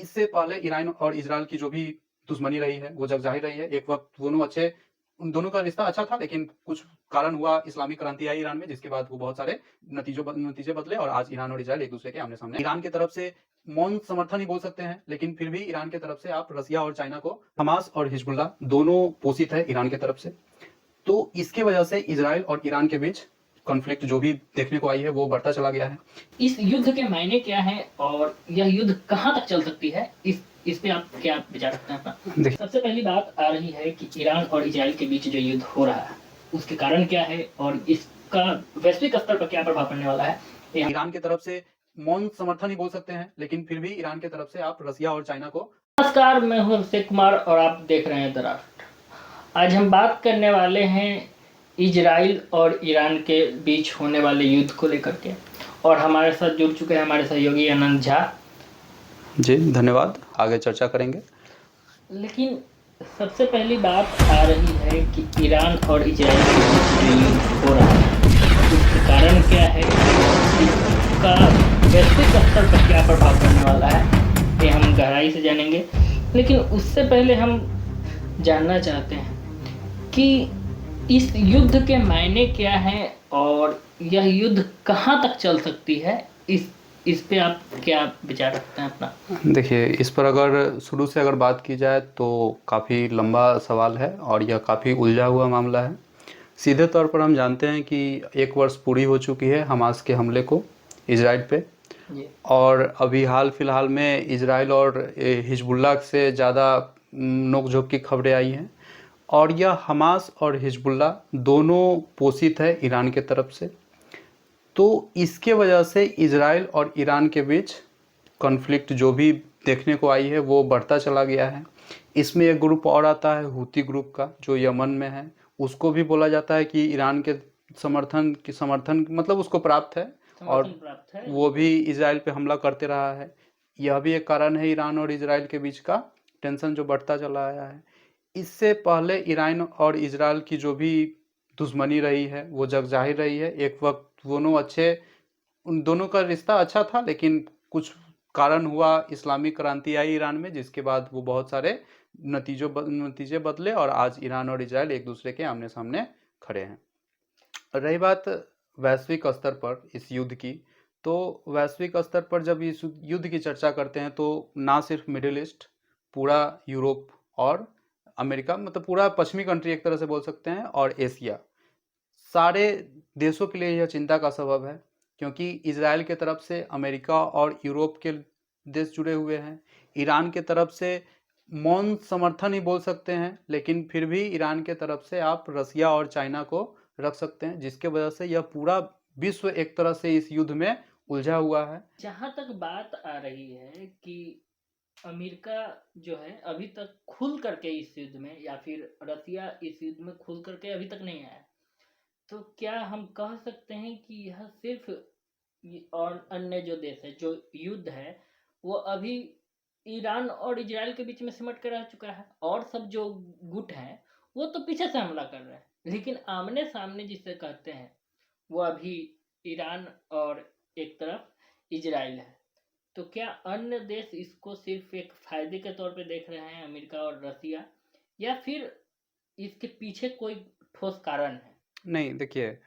इससे पहले ईरान और इज़राइल की जो भी दुश्मनी रही है, वो जग ज़ाहिर रही है। एक वक़्त दोनों अच्छे उन दोनों का रिश्ता अच्छा था, लेकिन कुछ कारण हुआ, इस्लामिक क्रांति आई ईरान में, जिसके बाद वो बहुत सारे नतीजे बदले और आज ईरान और इज़राइल एक-दूसरे के आमने-सामने। ईरान की तरफ से मौन समर्थन ही बोल सकते हैं, लेकिन फिर भी ईरान की तरफ से आप रसिया और चाइना को हमास और हिजबुल्लाह दोनों पोषित है ईरान की तरफ से। तो इसकी वजह से इज़राइल और ईरान के बीच कॉन्फ्लिक्ट जो भी देखने को आई है, वो बढ़ता चला गया है। इस युद्ध के मायने क्या हैं और यह युद्ध कहाँ तक चल सकती है, इस पे आप क्या विचार रखते हैं अपना? सबसे पहली बात आ रही है कि ईरान और इजराइल के बीच जो युद्ध हो रहा है, उसके कारण क्या है और इसका वैश्विक स्तर पर क्या प्रभाव पड़ने वाला है? ईरान की तरफ से मौन समर्थन ही बोल सकते हैं, लेकिन फिर भी ईरान की तरफ से आप रसिया और चाइना को। नमस्कार, मैं हूं अभिषेक कुमार और आप देख रहे हैं द राष्ट्र। आज हम बात करने वाले हैं इजराइल और ईरान के बीच होने वाले युद्ध को लेकर के, और हमारे साथ जुड़ चुके हैं हमारे सहयोगी आनंद झा जी। धन्यवाद, आगे चर्चा करेंगे। लेकिन सबसे पहली बात आ रही है कि ईरान और इजराइल के बीच जो युद्ध हो रहा है, उसके कारण क्या है, इसका वैश्विक स्तर पर क्या प्रभाव पड़ने वाला है, ये हम गहराई से जानेंगे। लेकिन उससे पहले हम जानना चाहते हैं कि इस युद्ध के मायने क्या हैं और यह युद्ध कहाँ तक चल सकती है, इस पे आप क्या विचार रखते हैं अपना? देखिए, इस पर अगर शुरू से अगर बात की जाए तो काफ़ी लंबा सवाल है और यह काफ़ी उलझा हुआ मामला है। सीधे तौर पर हम जानते हैं कि 1 वर्ष पूरी हो चुकी है हमास के हमले को इजराइल पे, और अभी हाल फिलहाल में इजराइल और हिजबुल्लाह से ज़्यादा नोक-झोंक की खबरें आई हैं, और यह हमास और हिजबुल्लाह दोनों पोषित है ईरान के तरफ से। तो इसके वजह से इजराइल और ईरान के बीच कॉन्फ्लिक्ट जो भी देखने को आई है, वो बढ़ता चला गया है। इसमें एक ग्रुप और आता है हूती ग्रुप का, जो यमन में है। उसको भी बोला जाता है कि ईरान के समर्थन मतलब उसको प्राप्त है, और वो भी इजराइल पे हमला करते रहा है। यह भी एक कारण है ईरान और इजराइल के बीच का टेंशन जो बढ़ता चला आया है। इससे पहले ईरान और इजराइल की जो भी दुश्मनी रही है, वो जग ज़ाहिर रही है। एक वक्त दोनों उन दोनों का रिश्ता अच्छा था, लेकिन कुछ कारण हुआ, इस्लामिक क्रांति आई ईरान में, जिसके बाद वो बहुत सारे नतीजे बदले और आज ईरान और इजराइल एक दूसरे के आमने सामने खड़े हैं। रही बात वैश्विक स्तर पर इस युद्ध की, तो वैश्विक स्तर पर जब इस युद्ध की चर्चा करते हैं तो ना सिर्फ मिडिल ईस्ट, पूरा यूरोप और अमेरिका, मतलब पूरा पश्चिमी कंट्री एक तरह से बोल सकते हैं, और एशिया, सारे देशों के लिए यह चिंता का सबब है, क्योंकि इजराइल के तरफ से अमेरिका और यूरोप के देश जुड़े हुए हैं। ईरान के तरफ से मौन समर्थन ही बोल सकते हैं, लेकिन फिर भी ईरान के तरफ से आप रसिया और चाइना को रख सकते हैं, जिसके वजह से यह पूरा विश्व एक तरह से इस युद्ध में उलझा हुआ है। जहां तक बात आ रही है कि अमेरिका जो है अभी तक खुल करके इस युद्ध में, या फिर रसिया इस युद्ध में खुल करके अभी तक नहीं आया, तो क्या हम कह सकते हैं कि यह सिर्फ और अन्य जो देश है, जो युद्ध है वो अभी ईरान और इजराइल के बीच में सिमट कर रह चुका है, और सब जो गुट हैं वो तो पीछे से हमला कर रहे हैं, लेकिन आमने सामने जिसे कहते हैं वो अभी ईरान और एक तरफ इजराइल है। तो क्या अन्य देश इसको सिर्फ एक फायदे के तौर पे देख रहे हैं, अमेरिका और रसिया, या फिर इसके पीछे कोई ठोस कारण है? नहीं, देखिए,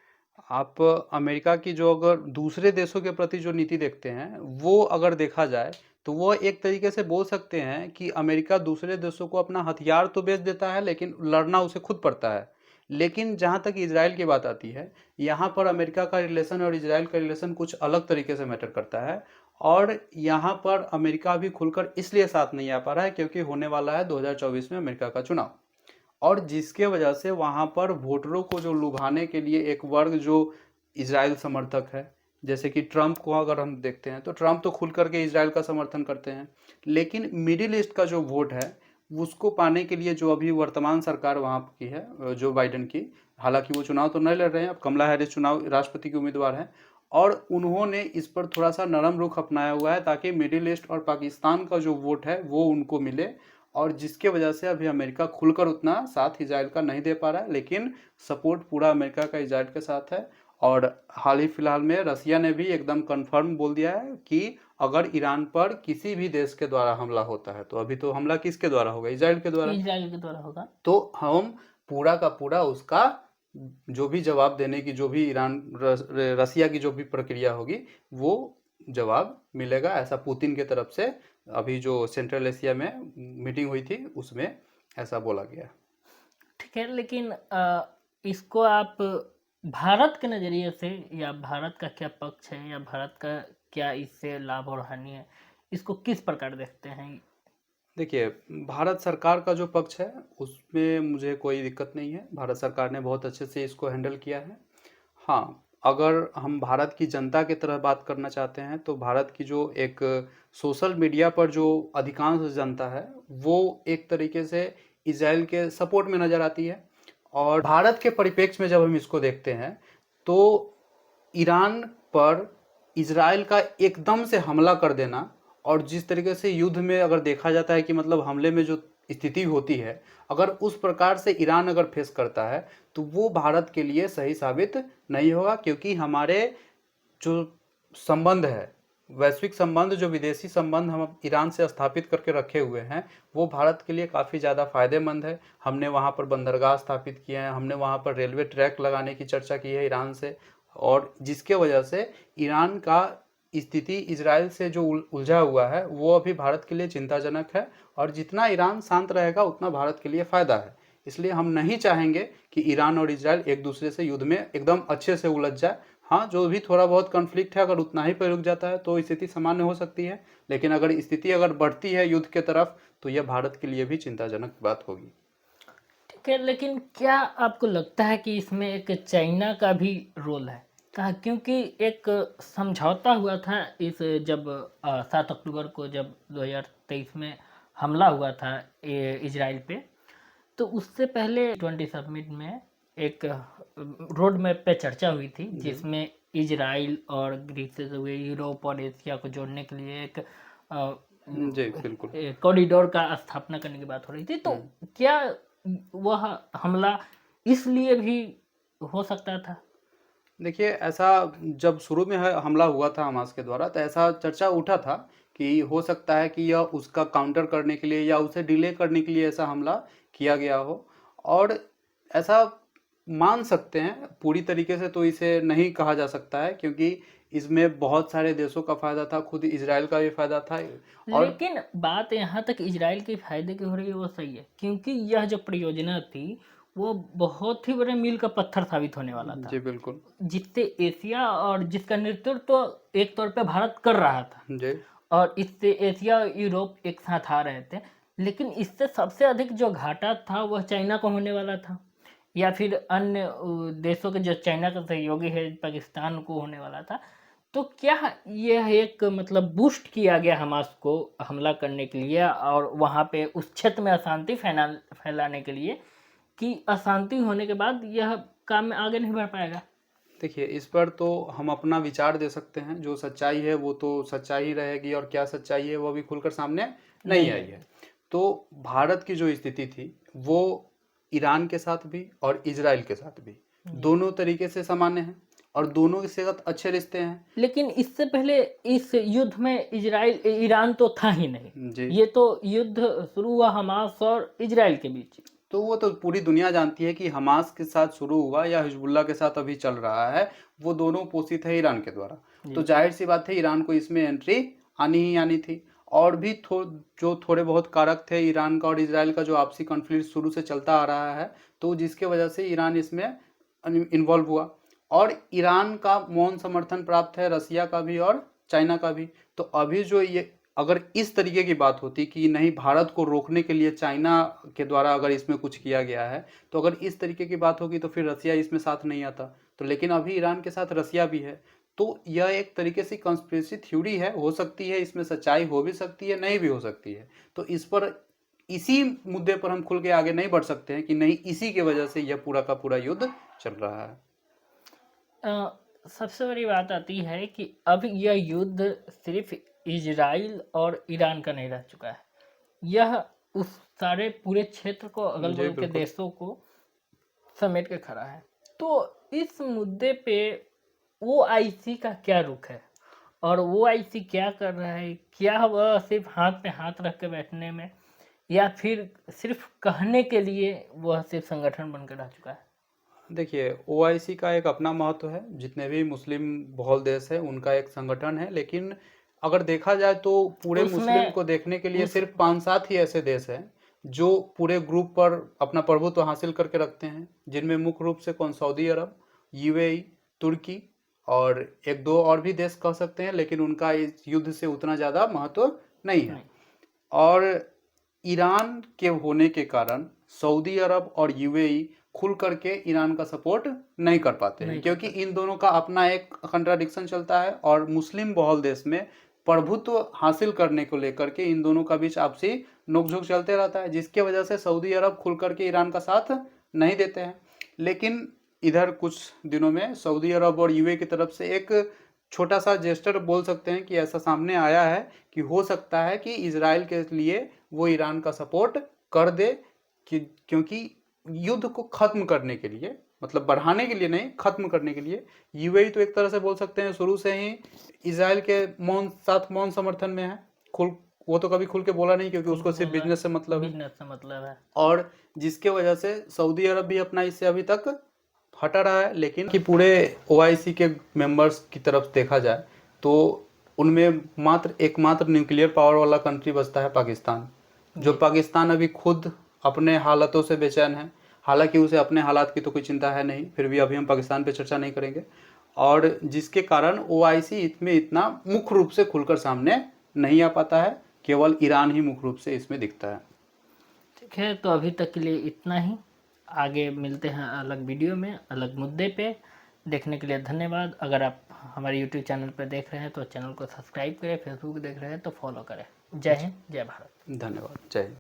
आप अमेरिका की जो अगर दूसरे देशों के प्रति जो नीति देखते हैं, वो अगर देखा जाए तो वो एक तरीके से बोल सकते हैं कि अमेरिका दूसरे देशों को अपना हथियार तो बेच देता है, लेकिन लड़ना उसे खुद पड़ता है। लेकिन जहाँ तक इजराइल की बात आती है, यहाँ पर अमेरिका का रिलेशन और इजराइल का रिलेशन कुछ अलग तरीके से मैटर करता है, और यहाँ पर अमेरिका भी खुलकर इसलिए साथ नहीं आ पा रहा है क्योंकि होने वाला है 2024 में अमेरिका का चुनाव, और जिसके वजह से वहाँ पर वोटरों को जो लुभाने के लिए एक वर्ग जो इजराइल समर्थक है, जैसे कि ट्रंप को अगर हम देखते हैं तो ट्रंप तो खुल करके इजराइल का समर्थन करते हैं, लेकिन मिडिल ईस्ट का जो वोट है उसको पाने के लिए जो अभी वर्तमान सरकार वहाँ की है, जो बाइडेन की, हालांकि वो चुनाव तो नहीं लड़ रहे हैं, अब कमला हैरिस चुनाव राष्ट्रपति की उम्मीदवार हैं, और उन्होंने इस पर थोड़ा सा नरम रुख अपनाया हुआ है ताकि मिडिल ईस्ट और पाकिस्तान का जो वोट है वो उनको मिले, और जिसके वजह से अभी अमेरिका खुलकर उतना साथ इजराइल का नहीं दे पा रहा है, लेकिन सपोर्ट पूरा अमेरिका का इजराइल के साथ है। और हाल ही फिलहाल में रसिया ने भी एकदम कंफर्म बोल दिया है कि अगर ईरान पर किसी भी देश के द्वारा हमला होता है, तो अभी तो हमला किसके द्वारा होगा, इजराइल के द्वारा, इजराइल के द्वारा होगा, तो हम पूरा का पूरा उसका जो भी जवाब देने की, जो भी रसिया की जो भी प्रक्रिया होगी, वो जवाब मिलेगा, ऐसा पुतिन के तरफ से अभी जो सेंट्रल एशिया में मीटिंग हुई थी उसमें ऐसा बोला गया। ठीक है। लेकिन इसको आप भारत के नज़रिए से, या भारत का क्या पक्ष है, या भारत का क्या इससे लाभ और हानि है, इसको किस प्रकार देखते हैं? देखिए, भारत सरकार का जो पक्ष है उसमें मुझे कोई दिक्कत नहीं है, भारत सरकार ने बहुत अच्छे से इसको हैंडल किया है। हाँ, अगर हम भारत की जनता की तरह बात करना चाहते हैं तो भारत की जो एक सोशल मीडिया पर जो अधिकांश जनता है वो एक तरीके से इजराइल के सपोर्ट में नज़र आती है। और भारत के परिप्रेक्ष्य में जब हम इसको देखते हैं तो ईरान पर इजराइल का एकदम से हमला कर देना, और जिस तरीके से युद्ध में अगर देखा जाता है कि मतलब हमले में जो स्थिति होती है, अगर उस प्रकार से ईरान अगर फेस करता है तो वो भारत के लिए सही साबित नहीं होगा, क्योंकि हमारे जो संबंध है, वैश्विक संबंध, जो विदेशी संबंध हम ईरान से स्थापित करके रखे हुए हैं, वो भारत के लिए काफ़ी ज़्यादा फायदेमंद है। हमने वहाँ पर बंदरगाह स्थापित किए हैं, हमने वहाँ पर रेलवे ट्रैक लगाने की चर्चा की है ईरान से, और जिसके वजह से ईरान का स्थिति इजराइल से जो उलझा हुआ है वो अभी भारत के लिए चिंताजनक है, और जितना ईरान शांत रहेगा उतना भारत के लिए फ़ायदा है। इसलिए हम नहीं चाहेंगे कि ईरान और इजराइल एक दूसरे से युद्ध में एकदम अच्छे से उलझ जाए। हाँ, जो भी थोड़ा बहुत कॉन्फ्लिक्ट है अगर उतना ही पर रुक जाता है तो स्थिति सामान्य हो सकती है, लेकिन अगर स्थिति अगर बढ़ती है युद्ध के तरफ तो यह भारत के लिए भी चिंताजनक बात होगी। ठीक है। लेकिन क्या आपको लगता है कि इसमें एक चाइना का भी रोल है? कहा, क्योंकि एक समझौता हुआ था इस, जब 7 अक्टूबर को जब 2023 में हमला हुआ था इजराइल पे, तो उससे पहले 20 समिट में एक रोड मैप पे चर्चा हुई थी, जिसमें इजराइल और ग्रीस से हुए यूरोप और एशिया को जोड़ने के लिए एक जी बिल्कुल। कॉरिडोर का स्थापना करने की बात हो रही थी। तो क्या वह हमला इसलिए भी हो सकता था? देखिए, ऐसा जब शुरू में हमला हुआ था हमास के द्वारा तो ऐसा चर्चा उठा था कि हो सकता है कि यह उसका काउंटर करने के लिए या उसे डिले करने के लिए ऐसा हमला किया गया हो, और ऐसा मान सकते हैं। पूरी तरीके से तो इसे नहीं कहा जा सकता है क्योंकि इसमें बहुत सारे देशों का फ़ायदा था, खुद इजराइल का भी फ़ायदा था। और लेकिन बात यहाँ तक इजराइल के फायदे की हो रही है, वो सही है, क्योंकि यह जो परियोजना थी वो बहुत ही बड़े मील का पत्थर साबित होने वाला था, जी बिल्कुल। जिससे एशिया, और जिसका नेतृत्व तो एक तौर पे भारत कर रहा था, जी और इससे एशिया और यूरोप एक साथ आ रहे थे। लेकिन इससे सबसे अधिक जो घाटा था वह चाइना को होने वाला था, या फिर अन्य देशों के जो चाइना का सहयोगी है, पाकिस्तान को होने वाला था। तो क्या यह एक मतलब बूस्ट किया गया हमास को हमला करने के लिए, और वहाँ पे उस क्षेत्र में अशांति फैलाने के लिए, कि अशांति होने के बाद यह काम में आगे नहीं बढ़ पाएगा? देखिए, इस पर तो हम अपना विचार दे सकते हैं। जो सच्चाई है वो तो सच्चाई ही रहेगी, और क्या सच्चाई है वो भी खुलकर सामने नहीं आई है। तो भारत की जो स्थिति थी वो ईरान के साथ भी और इजराइल के साथ भी दोनों तरीके से सामान्य है, और दोनों के साथ अच्छे रिश्ते हैं। लेकिन इससे पहले इस युद्ध में ईरान तो था ही नहीं। जी, ये तो युद्ध शुरू हुआ हमास और इजराइल के बीच। तो वो तो पूरी दुनिया जानती है कि हमास के साथ शुरू हुआ या हिजबुल्लाह के साथ अभी चल रहा है, वो दोनों पोषित है ईरान के द्वारा। तो जाहिर सी बात है ईरान को इसमें एंट्री आनी ही आनी थी। और भी जो थोड़े बहुत कारक थे ईरान का और इजराइल का, जो आपसी कॉन्फ्लिक्ट शुरू से चलता आ रहा है, तो जिसके वजह से ईरान इसमें इन्वॉल्व हुआ। और ईरान का मौन समर्थन प्राप्त है रसिया का भी और चाइना का भी। तो अभी जो ये अगर इस तरीके की बात होती कि नहीं, भारत को रोकने के लिए चाइना के द्वारा अगर इसमें कुछ किया गया है, तो अगर इस तरीके की बात होगी तो फिर रसिया इसमें साथ नहीं आता। तो लेकिन अभी ईरान के साथ रसिया भी है, तो यह एक तरीके से कंस्पिरेसी थ्योरी है, हो सकती है इसमें सच्चाई हो भी सकती है, नहीं भी हो सकती है। तो इस पर, इसी मुद्दे पर हम खुल के आगे नहीं बढ़ सकते हैं कि नहीं इसी की वजह से यह पूरा का पूरा युद्ध चल रहा है। सबसे बड़ी बात आती है कि अब यह युद्ध सिर्फ इजराइल और ईरान का नहीं रह चुका है, यह उस सारे पूरे क्षेत्र को, अगल जी बगल के बिल्कुल। देशों को समेट के खड़ा है। तो इस मुद्दे पे ओआईसी का क्या रुख है और ओआईसी क्या कर रहा है? क्या वह सिर्फ हाथ पे हाथ रख के बैठने में, या फिर सिर्फ कहने के लिए वह सिर्फ संगठन बनकर रह चुका है? देखिए, ओआईसी का एक अपना महत्व है। जितने भी मुस्लिम बहुल देश है उनका एक संगठन है, लेकिन अगर देखा जाए तो पूरे मुस्लिम उसमें को देखने के लिए उस सिर्फ 5-7 ही ऐसे देश हैं जो पूरे ग्रुप पर अपना प्रभुत्व हासिल करके रखते हैं, जिनमें मुख्य रूप से कौन, सऊदी अरब, यूएई, तुर्की और एक दो और भी देश कह सकते हैं, लेकिन उनका इस युद्ध से उतना ज़्यादा महत्व नहीं है। नहीं, और ईरान के होने के कारण सऊदी अरब और यूएई खुल करके ईरान का सपोर्ट नहीं कर पाते हैं, नहीं कर क्योंकि पाते। इन दोनों का अपना एक कंट्राडिक्शन चलता है और मुस्लिम बहुल देश में प्रभुत्व हासिल करने को लेकर के इन दोनों का बीच आपसी नोकझोंक चलते रहता है, जिसके वजह से सऊदी अरब खुल करके ईरान का साथ नहीं देते हैं। लेकिन इधर कुछ दिनों में सऊदी अरब और यूएई की तरफ से एक छोटा सा जेस्टर बोल सकते हैं कि ऐसा सामने आया है कि हो सकता है कि इजराइल के लिए वो ईरान का सपोर्ट कर दे, क्योंकि युद्ध को खत्म करने के लिए, मतलब बढ़ाने के लिए नहीं, खत्म करने के लिए यूएई तो एक तरह से बोल सकते हैं शुरू से ही इजराइल के मौन समर्थन में है। खुल वो तो कभी खुल के बोला नहीं, क्योंकि उसको सिर्फ बिजनेस से मतलब है। बिजनेस से मतलब है। और जिसके वजह से सऊदी अरब भी अपना इससे अभी तक हटा रहा है। लेकिन कि पूरे ओआईसी के मेंबर्स की तरफ देखा जाए तो उनमें मात्र एकमात्र न्यूक्लियर पावर वाला कंट्री बचता है पाकिस्तान, जो पाकिस्तान अभी खुद अपने हालातों से बेचैन है। हालांकि उसे अपने हालात की तो कोई चिंता है नहीं, फिर भी अभी हम पाकिस्तान पे चर्चा नहीं करेंगे। और जिसके कारण ओआईसी इसमें इतना मुख्य रूप से खुलकर सामने नहीं आ पाता है, केवल ईरान ही मुख्य रूप से इसमें दिखता है। ठीक है, तो अभी तक के लिए इतना ही। आगे मिलते हैं अलग वीडियो में, अलग मुद्दे पे। देखने के लिए धन्यवाद। अगर आप हमारे यूट्यूब चैनल पर देख रहे हैं तो चैनल को सब्सक्राइब करें, फेसबुक देख रहे हैं तो फॉलो करें। जय हिंद, जय भारत। धन्यवाद, जय हिंद।